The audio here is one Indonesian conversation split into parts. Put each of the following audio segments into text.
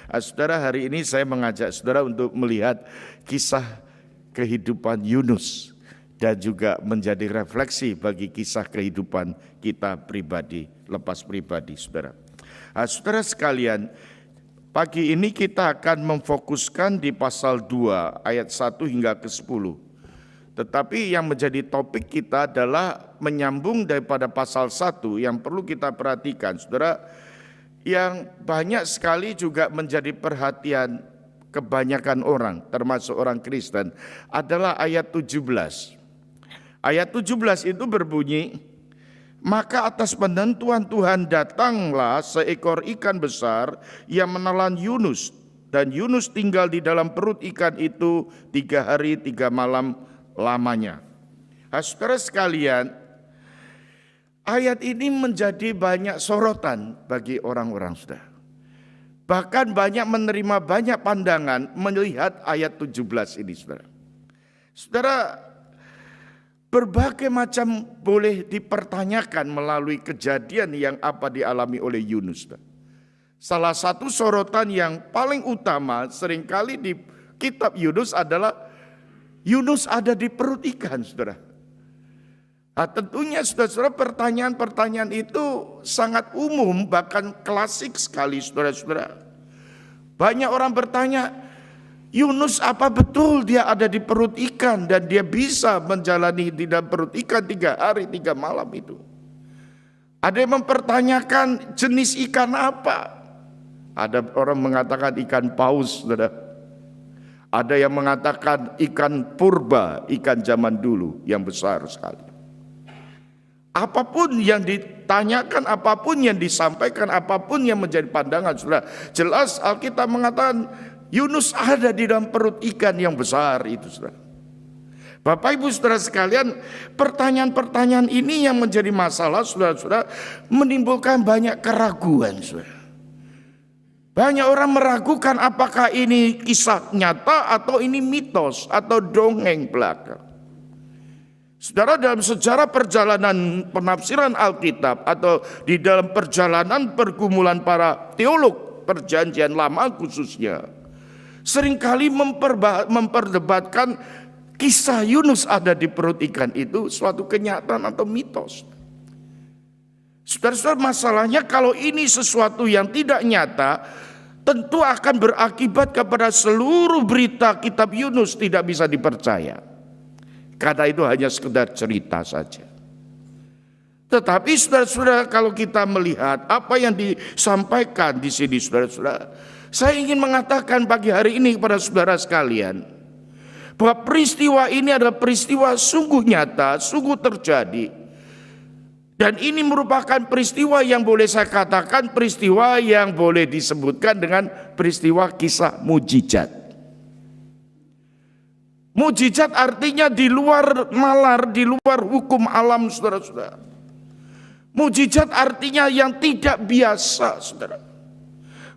Saudara, hari ini saya mengajak saudara untuk melihat kisah kehidupan Yunus dan juga menjadi refleksi bagi kisah kehidupan kita pribadi, lepas pribadi saudara. Saudara sekalian, pagi ini kita akan memfokuskan di pasal 2 ayat 1 hingga ke 10. Tetapi yang menjadi topik kita adalah menyambung daripada pasal 1 yang perlu kita perhatikan saudara, yang banyak sekali juga menjadi perhatian kebanyakan orang, termasuk orang Kristen, adalah ayat 17. Ayat 17 itu berbunyi, maka atas penentuan Tuhan datanglah seekor ikan besar yang menelan Yunus, dan Yunus tinggal di dalam perut ikan itu 3 hari 3 malam lamanya. Saudara sekalian, ayat ini menjadi banyak sorotan bagi orang-orang saudara. Bahkan banyak menerima banyak pandangan melihat ayat 17 ini saudara. Saudara, berbagai macam boleh dipertanyakan melalui kejadian yang apa dialami oleh Yunus. Salah satu sorotan yang paling utama seringkali di kitab Yunus adalah Yunus ada di perut ikan, saudara. Nah, tentunya saudara-saudara, pertanyaan-pertanyaan itu sangat umum, bahkan klasik sekali saudara-saudara. Banyak orang bertanya, Yunus apa betul dia ada di perut ikan dan dia bisa menjalani di dalam perut ikan 3 hari 3 malam itu? Ada yang mempertanyakan jenis ikan apa? Ada orang mengatakan ikan paus, saudara. Ada yang mengatakan ikan purba, ikan zaman dulu yang besar sekali. Apapun yang ditanyakan, apapun yang disampaikan, apapun yang menjadi pandangan, saudara, jelas Alkitab mengatakan Yunus ada di dalam perut ikan yang besar itu, saudara. Bapak Ibu saudara sekalian, pertanyaan-pertanyaan ini yang menjadi masalah, saudara-saudara, menimbulkan banyak keraguan, saudara. Banyak orang meragukan apakah ini kisah nyata atau ini mitos atau dongeng belaka. Saudara, dalam sejarah perjalanan penafsiran Alkitab atau di dalam perjalanan pergumulan para teolog perjanjian lama khususnya, seringkali memperdebatkan kisah Yunus ada di perut ikan itu suatu kenyataan atau mitos. Saudara-saudara, masalahnya kalau ini sesuatu yang tidak nyata, tentu akan berakibat kepada seluruh berita kitab Yunus tidak bisa dipercaya. Karena itu hanya sekedar cerita saja. Tetapi saudara-saudara, kalau kita melihat apa yang disampaikan di sini saudara-saudara, saya ingin mengatakan pagi hari ini kepada saudara sekalian, bahwa peristiwa ini adalah peristiwa sungguh nyata, sungguh terjadi. Dan ini merupakan peristiwa yang boleh saya katakan peristiwa yang boleh disebutkan dengan peristiwa kisah mujizat. Mujizat artinya di luar nalar, di luar hukum alam, saudara-saudara. Mujizat artinya yang tidak biasa, saudara.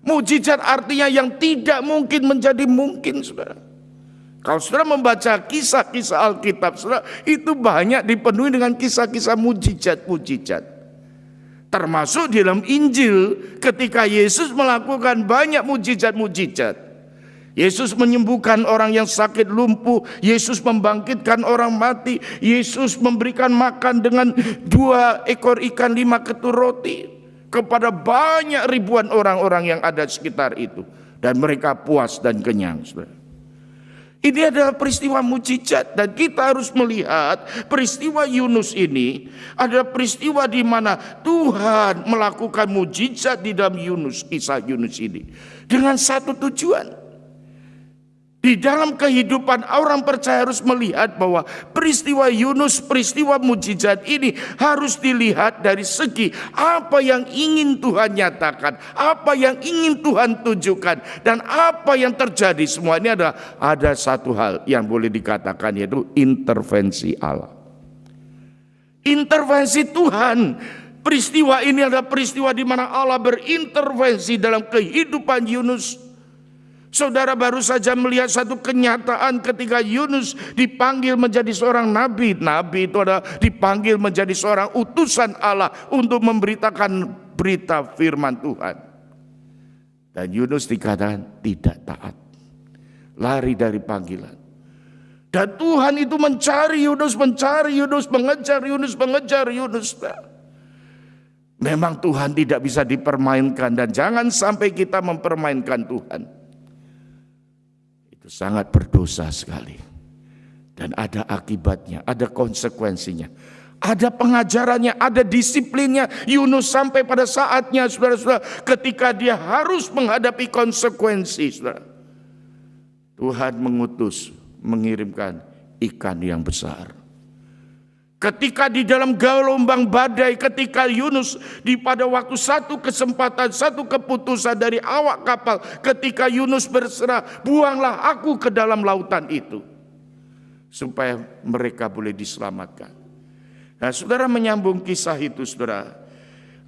Mujizat artinya yang tidak mungkin menjadi mungkin, saudara. Kalau saudara membaca kisah-kisah Alkitab, saudara, itu banyak dipenuhi dengan kisah-kisah mujizat-mujizat. Termasuk di dalam Injil ketika Yesus melakukan banyak mujizat-mujizat. Yesus menyembuhkan orang yang sakit lumpuh, Yesus membangkitkan orang mati, Yesus memberikan makan dengan 2 ekor ikan 5 ketur roti kepada banyak ribuan orang-orang yang ada di sekitar itu. Dan mereka puas dan kenyang, saudara. Ini adalah peristiwa mujizat dan kita harus melihat peristiwa Yunus ini adalah peristiwa di mana Tuhan melakukan mujizat di dalam Yunus, kisah Yunus ini dengan satu tujuan. Di dalam kehidupan orang percaya harus melihat bahwa peristiwa Yunus, peristiwa mujizat ini harus dilihat dari segi apa yang ingin Tuhan nyatakan, apa yang ingin Tuhan tunjukkan, dan apa yang terjadi. Semua ini ada satu hal yang boleh dikatakan, yaitu intervensi Allah. Intervensi Tuhan. Peristiwa ini adalah peristiwa di mana Allah berintervensi dalam kehidupan Yunus. Saudara baru saja melihat satu kenyataan ketika Yunus dipanggil menjadi seorang nabi. Nabi itu adalah dipanggil menjadi seorang utusan Allah untuk memberitakan berita firman Tuhan. Dan Yunus dikatakan tidak taat, lari dari panggilan. Dan Tuhan itu mencari Yunus, mengejar Yunus. Memang Tuhan tidak bisa dipermainkan, dan jangan sampai kita mempermainkan Tuhan. Itu sangat berdosa sekali. Dan ada akibatnya, ada konsekuensinya. Ada pengajarannya, ada disiplinnya. Yunus sampai pada saatnya, saudara-saudara, ketika dia harus menghadapi konsekuensi, saudara. Tuhan mengirimkan ikan yang besar. Ketika di dalam gelombang badai, ketika Yunus pada waktu satu kesempatan, satu keputusan dari awak kapal, ketika Yunus berserah, buanglah aku ke dalam lautan itu, supaya mereka boleh diselamatkan. Nah, saudara, menyambung kisah itu, saudara,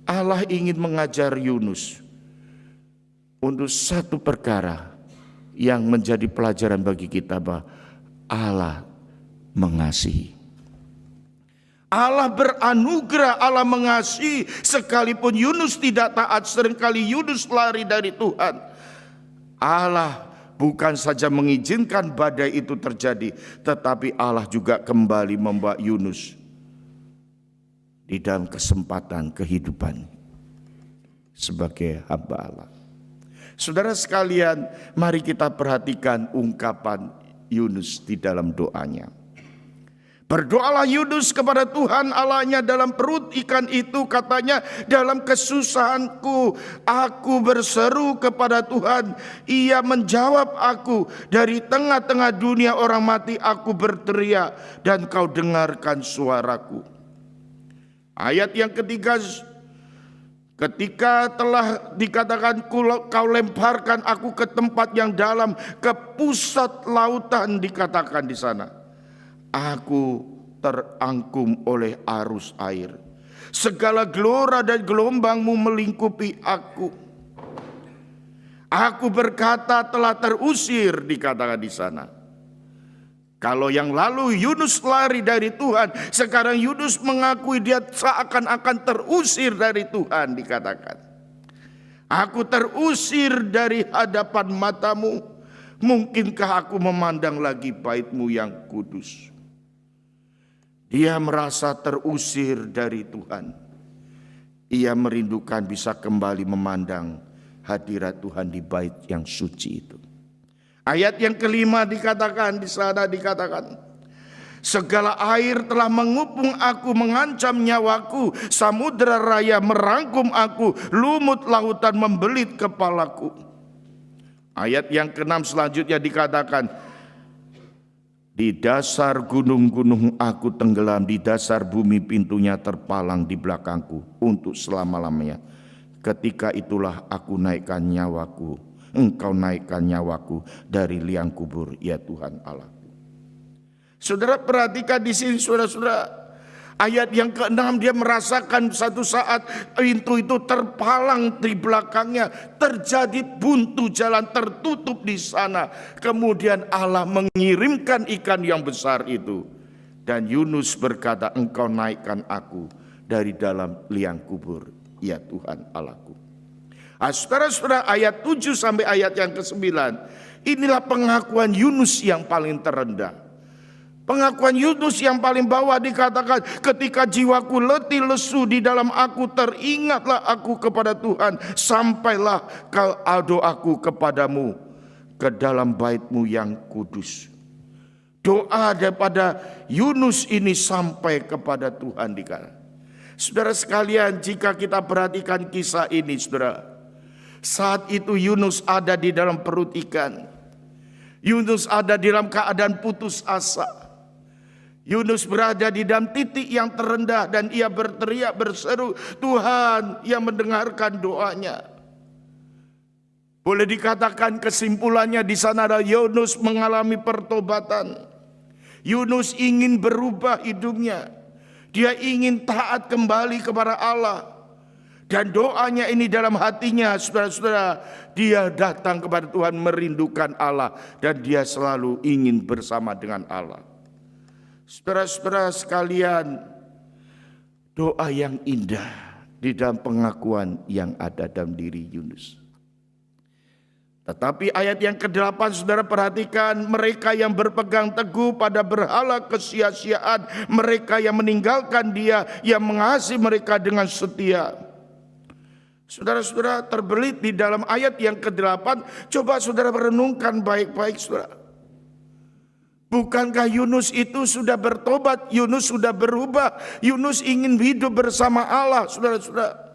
Allah ingin mengajar Yunus untuk satu perkara yang menjadi pelajaran bagi kita, bahwa Allah mengasihi. Allah beranugerah, Allah mengasihi. Sekalipun Yunus tidak taat, seringkali Yunus lari dari Tuhan, Allah bukan saja mengizinkan badai itu terjadi, tetapi Allah juga kembali membawa Yunus di dalam kesempatan kehidupan sebagai hamba Allah. Saudara sekalian, mari kita perhatikan ungkapan Yunus di dalam doanya. Berdoalah Yunus kepada Tuhan Allahnya dalam perut ikan itu, katanya, dalam kesusahanku aku berseru kepada Tuhan, Ia menjawab aku. Dari tengah-tengah dunia orang mati aku berteriak, dan Kau dengarkan suaraku. Ayat yang ketiga, ketika telah dikatakan Kau lemparkan aku ke tempat yang dalam, ke pusat lautan, dikatakan di sana, aku terangkum oleh arus air. Segala gelora dan gelombangmu melingkupi aku. Aku berkata telah terusir, dikatakan di sana. Kalau yang lalu Yunus lari dari Tuhan, sekarang Yunus mengakui dia seakan-akan terusir dari Tuhan, dikatakan. Aku terusir dari hadapan matamu. Mungkinkah aku memandang lagi bait-Mu yang kudus? Dia merasa terusir dari Tuhan. Ia merindukan bisa kembali memandang hadirat Tuhan di bait yang suci itu. Ayat yang kelima dikatakan di sana, dikatakan, segala air telah mengupung aku, mengancam nyawaku, samudera raya merangkum aku, lumut lautan membelit kepalaku. Ayat yang keenam selanjutnya dikatakan, di dasar gunung-gunung aku tenggelam, di dasar bumi pintunya terpalang di belakangku untuk selama-lamanya. Ketika itulah aku naikkan nyawaku, Engkau naikkan nyawaku dari liang kubur, ya Tuhan Allahku. Saudara perhatikan di sini, saudara-saudara. Ayat yang ke-6, dia merasakan satu saat pintu itu terpalang di belakangnya, terjadi buntu jalan tertutup di sana. Kemudian Allah mengirimkan ikan yang besar itu, dan Yunus berkata, Engkau naikkan aku dari dalam liang kubur, ya Tuhan Allahku. Saudara-saudara, ayat 7 sampai ayat yang ke-9, inilah pengakuan Yunus yang paling terendah. Pengakuan Yunus yang paling bawah dikatakan, ketika jiwaku letih lesu di dalam aku, teringatlah aku kepada Tuhan, sampailah doaku kepadamu ke dalam bait-Mu yang kudus. Doa daripada Yunus ini sampai kepada Tuhan dikatakan. Saudara sekalian, jika kita perhatikan kisah ini, saudara, saat itu Yunus ada di dalam perut ikan. Yunus ada di dalam keadaan putus asa. Yunus berada di dalam titik yang terendah, dan ia berteriak berseru, Tuhan yang mendengarkan doanya. Boleh dikatakan kesimpulannya di sana adalah Yunus mengalami pertobatan. Yunus ingin berubah hidupnya. Dia ingin taat kembali kepada Allah. Dan doanya ini dalam hatinya, saudara-saudara, dia datang kepada Tuhan merindukan Allah, dan dia selalu ingin bersama dengan Allah. Saudara-saudara sekalian, doa yang indah di dalam pengakuan yang ada dalam diri Yunus. Tetapi ayat yang ke-8 saudara perhatikan, mereka yang berpegang teguh pada berhala kesia-siaan, mereka yang meninggalkan Dia yang mengasihi mereka dengan setia. Saudara-saudara terbelit di dalam ayat yang ke-8, coba saudara renungkan baik-baik saudara. Bukankah Yunus itu sudah bertobat, Yunus sudah berubah, Yunus ingin hidup bersama Allah, saudara-saudara.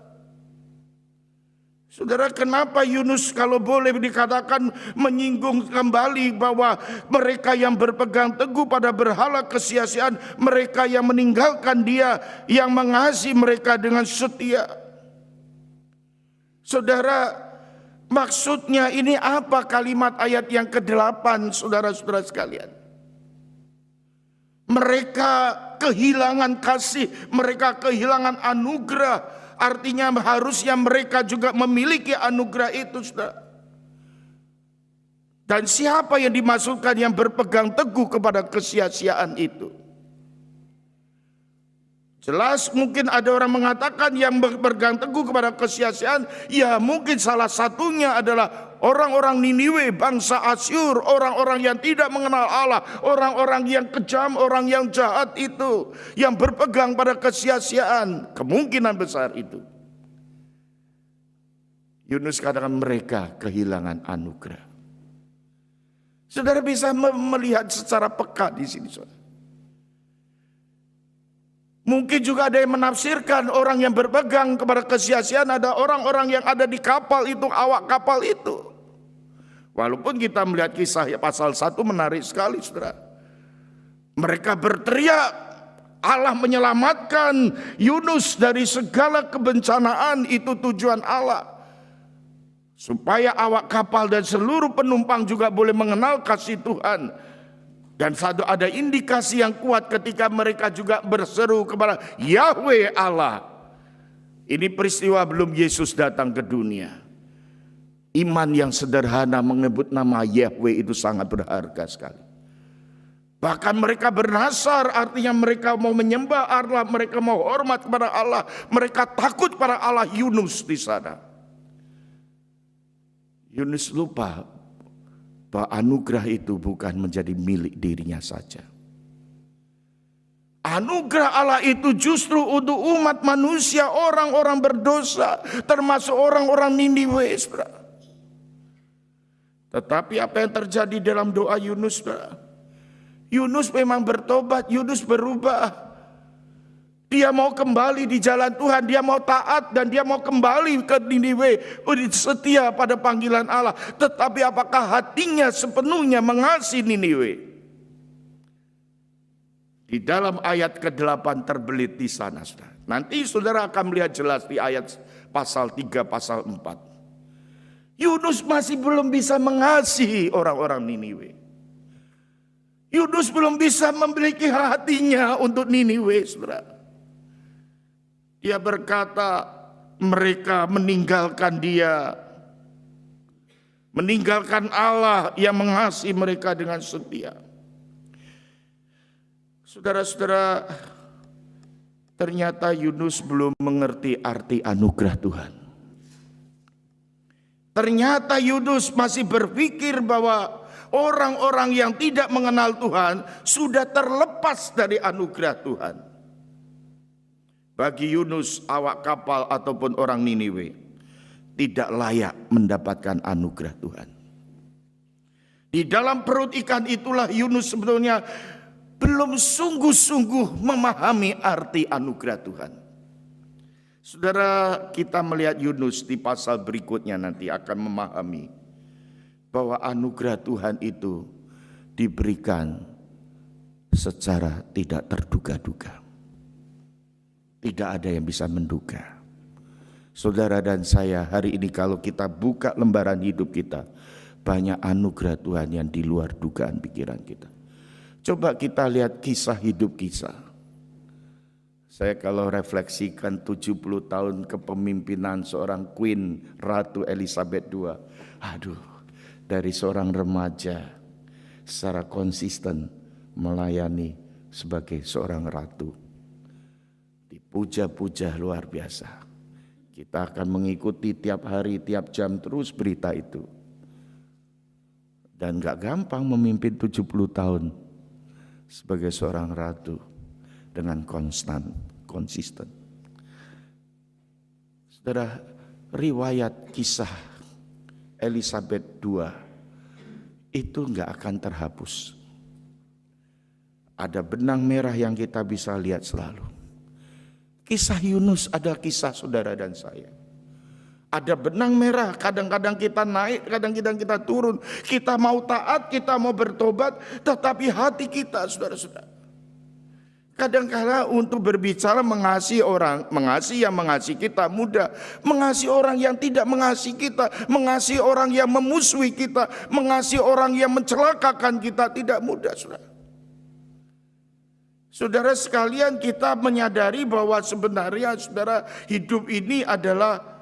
Saudara, kenapa Yunus kalau boleh dikatakan menyinggung kembali bahwa mereka yang berpegang teguh pada berhala kesia-siaan, mereka yang meninggalkan Dia yang mengasihi mereka dengan setia. Saudara, maksudnya ini apa kalimat ayat yang ke-8 saudara-saudara sekalian? Mereka kehilangan kasih, mereka kehilangan anugerah. Artinya harusnya mereka juga memiliki anugerah itu, saudara. Dan siapa yang dimaksudkan yang berpegang teguh kepada kesia-siaan itu? Jelas mungkin ada orang mengatakan yang berpegang teguh kepada kesia-siaan, ya mungkin salah satunya adalah orang-orang Niniwe, bangsa Asyur, orang-orang yang tidak mengenal Allah, orang-orang yang kejam, orang yang jahat itu, yang berpegang pada kesia-siaan, kemungkinan besar itu. Yunus katakan mereka kehilangan anugerah. Saudara bisa melihat secara peka di sini, saudara. Mungkin juga ada yang menafsirkan orang yang berpegang kepada kesia-siaan ada orang-orang yang ada di kapal itu, awak kapal itu. Walaupun kita melihat kisah pasal 1 menarik sekali, saudara. Mereka berteriak, Allah menyelamatkan Yunus dari segala kebencanaan, itu tujuan Allah. Supaya awak kapal dan seluruh penumpang juga boleh mengenal kasih Tuhan. Dan ada indikasi yang kuat ketika mereka juga berseru kepada Yahweh Allah. Ini peristiwa belum Yesus datang ke dunia. Iman yang sederhana menyebut nama Yahweh itu sangat berharga sekali. Bahkan mereka bernasar, artinya mereka mau menyembah Allah, mereka mau hormat kepada Allah, mereka takut pada Allah Yunus di sana. Yunus lupa bahwa anugerah itu bukan menjadi milik dirinya saja. Anugerah Allah itu justru untuk umat manusia, orang-orang berdosa, termasuk orang-orang Niniwe. Tetapi apa yang terjadi dalam doa Yunus? Yunus memang bertobat, Yunus berubah. Dia mau kembali di jalan Tuhan, dia mau taat dan dia mau kembali ke Niniwe, setia pada panggilan Allah. Tetapi apakah hatinya sepenuhnya mengasihi Niniwe? Di dalam ayat ke-8 terbelit di sana, saudara. Nanti saudara akan melihat jelas di ayat pasal 3, pasal 4. Yunus masih belum bisa mengasihi orang-orang Niniwe. Yunus belum bisa memiliki hatinya untuk Niniwe, saudara. Dia berkata mereka meninggalkan Dia, meninggalkan Allah yang mengasihi mereka dengan setia. Saudara-saudara, ternyata Yunus belum mengerti arti anugerah Tuhan. Ternyata Yunus masih berpikir bahwa orang-orang yang tidak mengenal Tuhan sudah terlepas dari anugerah Tuhan. Bagi Yunus, awak kapal ataupun orang Niniwe tidak layak mendapatkan anugerah Tuhan. Di dalam perut ikan itulah Yunus sebetulnya belum sungguh-sungguh memahami arti anugerah Tuhan. Saudara, kita melihat Yunus di pasal berikutnya nanti akan memahami bahwa anugerah Tuhan itu diberikan secara tidak terduga-duga. Tidak ada yang bisa menduga. Saudara dan saya hari ini kalau kita buka lembaran hidup kita, banyak anugerah Tuhan yang di luar dugaan pikiran kita. Coba kita lihat kisah hidup kisah. Saya kalau refleksikan 70 tahun kepemimpinan seorang Queen Ratu Elizabeth II. Aduh, dari seorang remaja secara konsisten melayani sebagai seorang ratu. Dipuja-puja luar biasa. Kita akan mengikuti tiap hari, tiap jam terus berita itu. Dan gak gampang memimpin 70 tahun sebagai seorang ratu dengan konsisten. Saudara, riwayat kisah Elizabeth II itu gak akan terhapus. Ada benang merah yang kita bisa lihat selalu. Kisah Yunus ada kisah saudara dan saya. Ada benang merah, kadang-kadang kita naik, kadang-kadang kita turun. Kita mau taat, kita mau bertobat, tetapi hati kita, saudara-saudara. Kadang-kadang untuk berbicara mengasihi orang, mengasihi yang mengasihi kita mudah. Mengasihi orang yang tidak mengasihi kita, mengasihi orang yang memusuhi kita, mengasihi orang yang mencelakakan kita tidak mudah, saudara. Saudara sekalian, kita menyadari bahwa sebenarnya saudara, hidup ini adalah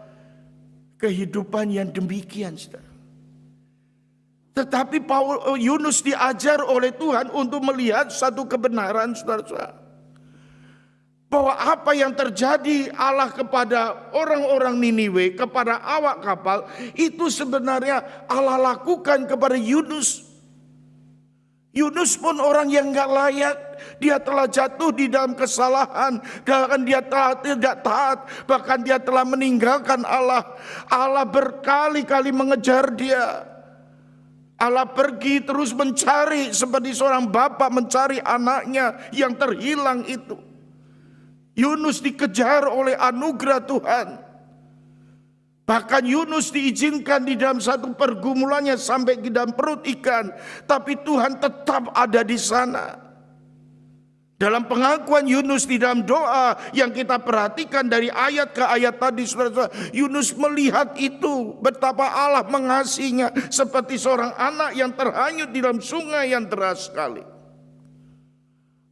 kehidupan yang demikian, saudara. Tetapi Yunus diajar oleh Tuhan untuk melihat satu kebenaran, saudara-saudara, bahwa apa yang terjadi Allah kepada orang-orang Niniwe, kepada awak kapal, itu sebenarnya Allah lakukan kepada Yunus. Yunus pun orang yang gak layak. Dia telah jatuh di dalam kesalahan. Bahkan dia telah tidak taat. Bahkan dia telah meninggalkan Allah. Allah berkali-kali mengejar dia. Allah pergi terus mencari seperti seorang bapak mencari anaknya yang terhilang itu. Yunus dikejar oleh anugerah Tuhan. Bahkan Yunus diizinkan di dalam satu pergumulannya sampai di dalam perut ikan. Tapi Tuhan tetap ada di sana. Dalam pengakuan Yunus di dalam doa yang kita perhatikan dari ayat ke ayat tadi, saudara-saudara, Yunus melihat itu betapa Allah mengasihinya seperti seorang anak yang terhanyut di dalam sungai yang deras sekali.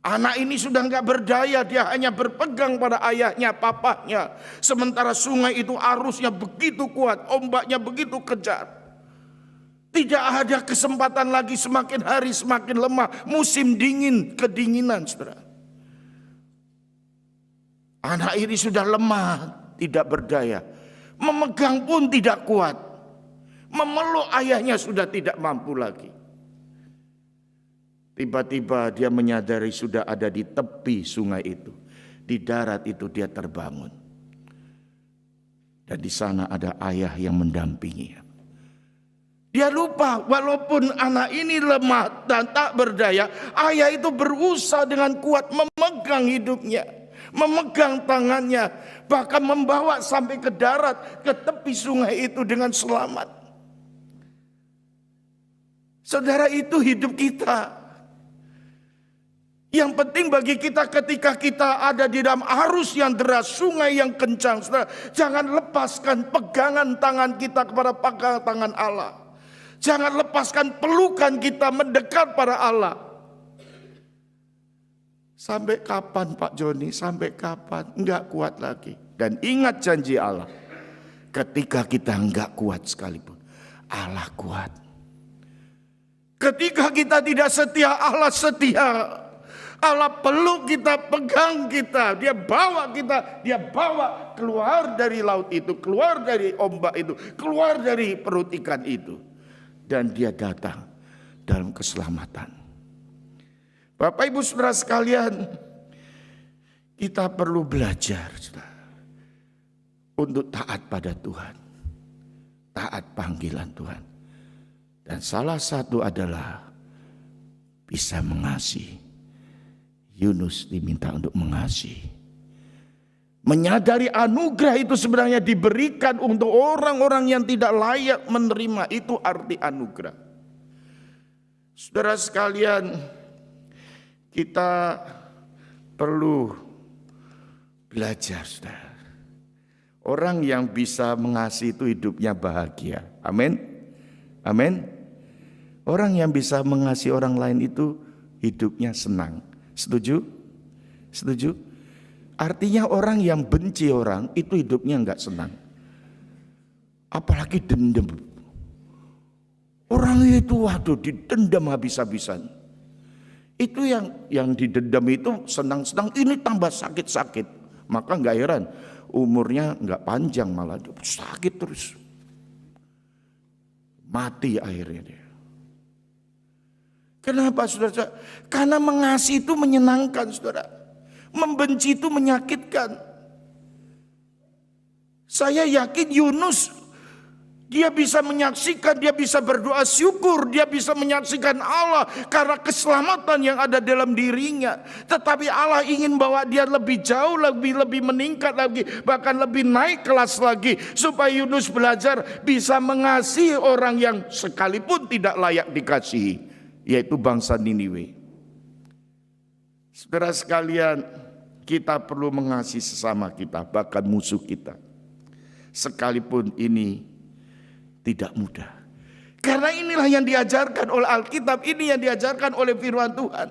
Anak ini sudah gak berdaya, dia hanya berpegang pada ayahnya, papahnya. Sementara sungai itu arusnya begitu kuat, ombaknya begitu kejar. Tidak ada kesempatan lagi, semakin hari semakin lemah. Musim dingin, kedinginan, saudara. Anak ini sudah lemah, tidak berdaya. Memegang pun tidak kuat. Memeluk ayahnya sudah tidak mampu lagi. Tiba-tiba dia menyadari sudah ada di tepi sungai itu. Di darat itu dia terbangun. Dan di sana ada ayah yang mendampingi. Dia lupa walaupun anak ini lemah dan tak berdaya, ayah itu berusaha dengan kuat memegang hidupnya, memegang tangannya, bahkan membawa sampai ke darat, ke tepi sungai itu dengan selamat. Saudara, itu hidup kita. Yang penting bagi kita ketika kita ada di dalam arus yang deras, sungai yang kencang, saudara, jangan lepaskan pegangan tangan kita kepada pegangan tangan Allah. Jangan lepaskan pelukan kita mendekat pada Allah. Sampai kapan Pak Joni? Sampai kapan? Enggak kuat lagi. Dan ingat janji Allah. Ketika kita enggak kuat sekalipun, Allah kuat. Ketika kita tidak setia, Allah setia. Allah peluk kita, pegang kita, dia bawa kita, dia bawa keluar dari laut itu, keluar dari ombak itu, keluar dari perut ikan itu. Dan dia datang dalam keselamatan. Bapak Ibu Saudara sekalian, kita perlu belajar untuk taat pada Tuhan, taat panggilan Tuhan. Dan salah satu adalah bisa mengasihi. Yunus diminta untuk mengasihi. Menyadari anugerah itu sebenarnya diberikan untuk orang-orang yang tidak layak menerima. Itu arti anugerah. Saudara sekalian, kita perlu belajar, saudara. Orang yang bisa mengasihi itu hidupnya bahagia. Amin. Amin. Orang yang bisa mengasihi orang lain itu hidupnya senang. Setuju? Setuju? Artinya orang yang benci orang itu hidupnya enggak senang. Apalagi dendam. Orang itu waduh didendam habis-habisan. Itu yang didendam itu senang-senang, ini tambah sakit-sakit. Maka enggak heran umurnya enggak panjang, malah sakit terus. Mati akhirnya dia. Kenapa saudara? Karena mengasihi itu menyenangkan saudara. Membenci itu menyakitkan. Saya yakin Yunus, dia bisa menyaksikan, dia bisa berdoa syukur, dia bisa menyaksikan Allah karena keselamatan yang ada dalam dirinya. Tetapi Allah ingin bawa dia lebih jauh, lebih meningkat lagi, bahkan lebih naik kelas lagi. Supaya Yunus belajar bisa mengasihi orang yang sekalipun tidak layak dikasihi, yaitu bangsa Niniwe. Saudara sekalian, kita perlu mengasihi sesama kita, bahkan musuh kita. Sekalipun ini tidak mudah. Karena inilah yang diajarkan oleh Alkitab, ini yang diajarkan oleh firman Tuhan.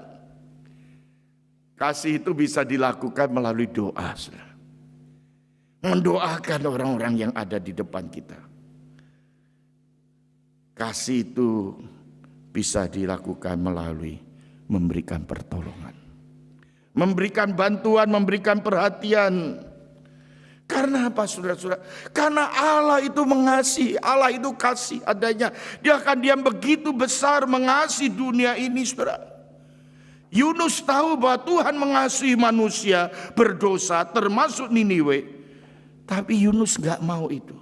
Kasih itu bisa dilakukan melalui doa, saudara. Mendoakan orang-orang yang ada di depan kita. Kasih itu bisa dilakukan melalui memberikan pertolongan, memberikan bantuan, memberikan perhatian. Karena apa saudara-saudara? Karena Allah itu mengasihi, Allah itu kasih adanya. Dia begitu besar mengasihi dunia ini saudara. Yunus tahu bahwa Tuhan mengasihi manusia berdosa termasuk Niniwe. Tapi Yunus gak mau itu.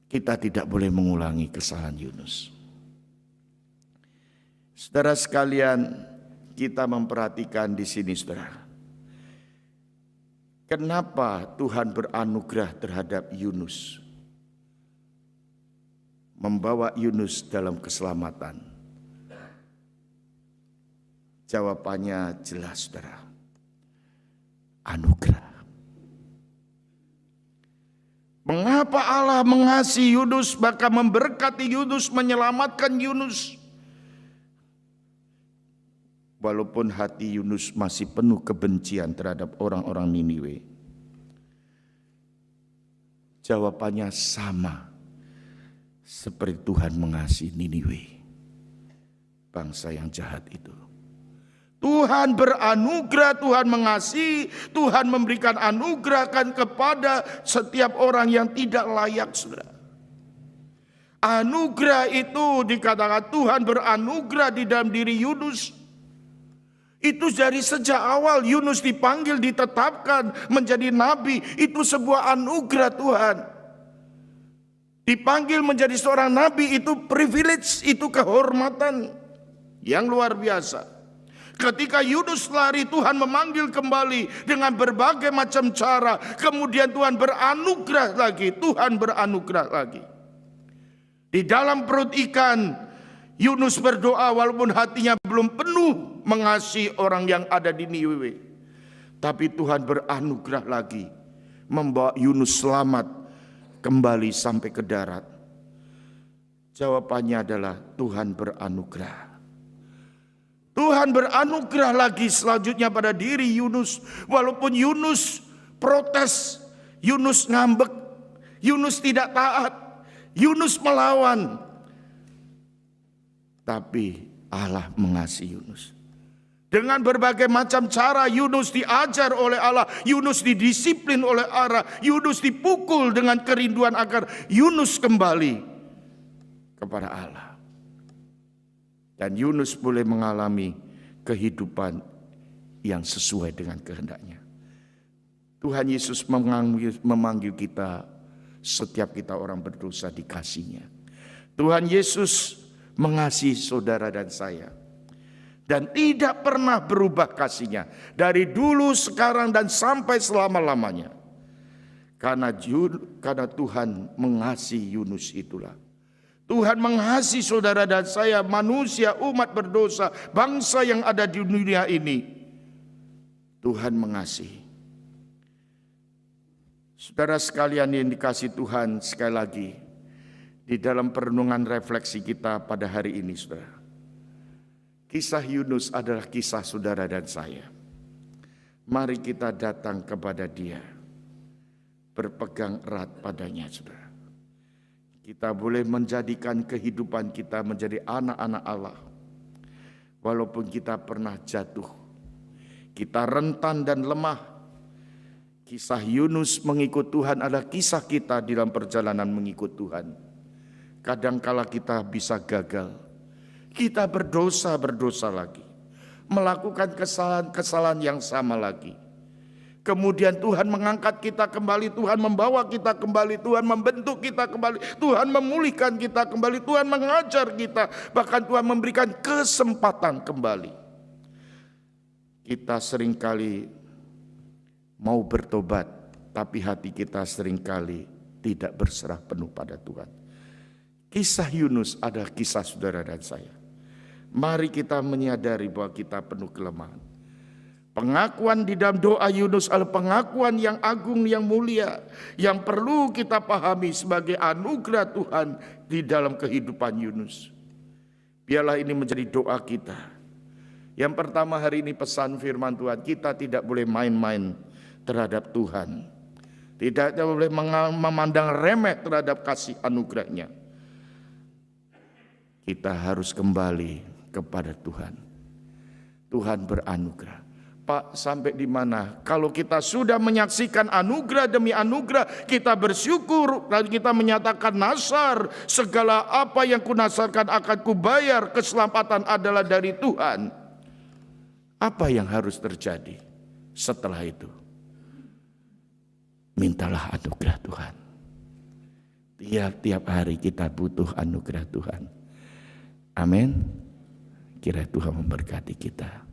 Kita tidak boleh mengulangi kesalahan Yunus. Saudara sekalian, kita memperhatikan di sini saudara. Kenapa Tuhan beranugerah terhadap Yunus? Membawa Yunus dalam keselamatan. Jawabannya jelas saudara. Anugerah. Mengapa Allah mengasihi Yunus, bahkan memberkati Yunus, menyelamatkan Yunus? Walaupun hati Yunus masih penuh kebencian terhadap orang-orang Niniwe. Jawabannya sama seperti Tuhan mengasihi Niniwe, bangsa yang jahat itu. Tuhan beranugerah, Tuhan mengasihi, Tuhan memberikan anugerah kepada setiap orang yang tidak layak, saudara. Anugerah itu dikatakan Tuhan beranugerah di dalam diri Yunus. Itu dari sejak awal Yunus dipanggil, ditetapkan menjadi nabi. Itu sebuah anugerah Tuhan. Dipanggil menjadi seorang nabi itu privilege, itu kehormatan yang luar biasa. Ketika Yunus lari, Tuhan memanggil kembali dengan berbagai macam cara. Kemudian Tuhan beranugerah lagi, Tuhan beranugerah lagi. Di dalam perut ikan, Yunus berdoa walaupun hatinya belum penuh mengasihi orang yang ada di Niniwe. Tapi Tuhan beranugerah lagi, membawa Yunus selamat kembali sampai ke darat. Jawabannya adalah Tuhan beranugerah. Tuhan beranugerah lagi selanjutnya pada diri Yunus. Walaupun Yunus protes, Yunus ngambek, Yunus tidak taat, Yunus melawan. Tapi Allah mengasihi Yunus. Dengan berbagai macam cara Yunus diajar oleh Allah, Yunus didisiplin oleh Allah, Yunus dipukul dengan kerinduan agar Yunus kembali kepada Allah. Dan Yunus boleh mengalami kehidupan yang sesuai dengan kehendaknya. Tuhan Yesus memanggil kita, setiap kita orang berdosa dikasihnya. Tuhan Yesus mengasihi saudara dan saya. Dan tidak pernah berubah kasihnya. Dari dulu, sekarang, dan sampai selama-lamanya. Karena Tuhan mengasihi Yunus itulah. Tuhan mengasihi saudara dan saya, manusia, umat berdosa, bangsa yang ada di dunia ini. Tuhan mengasihi. Saudara sekalian yang dikasihi Tuhan, sekali lagi, di dalam perenungan refleksi kita pada hari ini, saudara. Kisah Yunus adalah kisah saudara dan saya. Mari kita datang kepada Dia, berpegang erat padanya, saudara. Kita boleh menjadikan kehidupan kita menjadi anak-anak Allah. Walaupun kita pernah jatuh, kita rentan dan lemah. Kisah Yunus mengikut Tuhan adalah kisah kita dalam perjalanan mengikut Tuhan. Kadangkala kita bisa gagal, kita berdosa lagi, melakukan kesalahan yang sama lagi. Kemudian Tuhan mengangkat kita kembali, Tuhan membawa kita kembali, Tuhan membentuk kita kembali, Tuhan memulihkan kita kembali, Tuhan mengajar kita, bahkan Tuhan memberikan kesempatan kembali. Kita seringkali mau bertobat, tapi hati kita seringkali tidak berserah penuh pada Tuhan. Kisah Yunus adalah kisah saudara dan saya. Mari kita menyadari bahwa kita penuh kelemahan. Pengakuan di dalam doa Yunus adalah pengakuan yang agung, yang mulia, yang perlu kita pahami sebagai anugerah Tuhan di dalam kehidupan Yunus. Biarlah ini menjadi doa kita. Yang pertama hari ini pesan firman Tuhan, kita tidak boleh main-main terhadap Tuhan. Tidak boleh memandang remeh terhadap kasih anugerahnya. Kita harus kembali kepada Tuhan. Tuhan beranugerah. Pak, sampai di mana? Kalau kita sudah menyaksikan anugerah demi anugerah, kita bersyukur, lalu kita menyatakan nasar, segala apa yang kunasarkan akan kubayar, keselamatan adalah dari Tuhan. Apa yang harus terjadi setelah itu? Mintalah anugerah Tuhan. Tiap-tiap hari kita butuh anugerah Tuhan. Amin. Kiranya Tuhan memberkati kita.